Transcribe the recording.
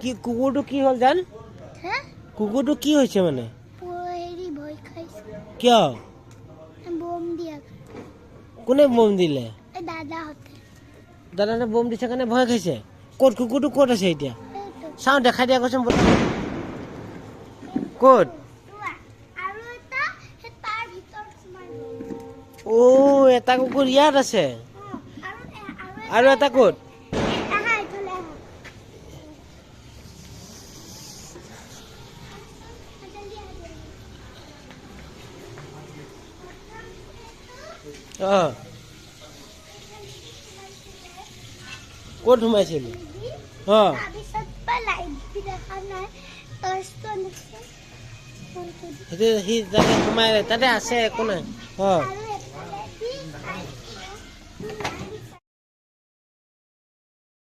কি কুকুৰটো কি হ'ল জান হ্যাঁ কুকুৰটো কি হৈছে মানে হেৰি ভয় খাইছে কিয় বোম দিয়া কোনে বোম দিলে এই দাদাহঁতে দাদানে বোম দিছে কাৰণে ভয় খাইছে ক'ত কুকুৰটো ক'ত আছে এতিয়া এইটো চাওঁ দেখাই দিয়া কৈছোন ক'ত চোৱা আৰু এটা সেই তাৰ ভিতৰত সোমাই অ' এটা কুকুৰ ইয়াত আছে আৰু এটা ক'ত আহা এইফালে আহা অ ক'ত সোমাইছিলি অ তাৰপিছত পৰা লাইট দেখা নাই টৰ্চটো আনিছে সেইটো সি তাতে সোমাই তাতে আছে একো নাই অ আৰু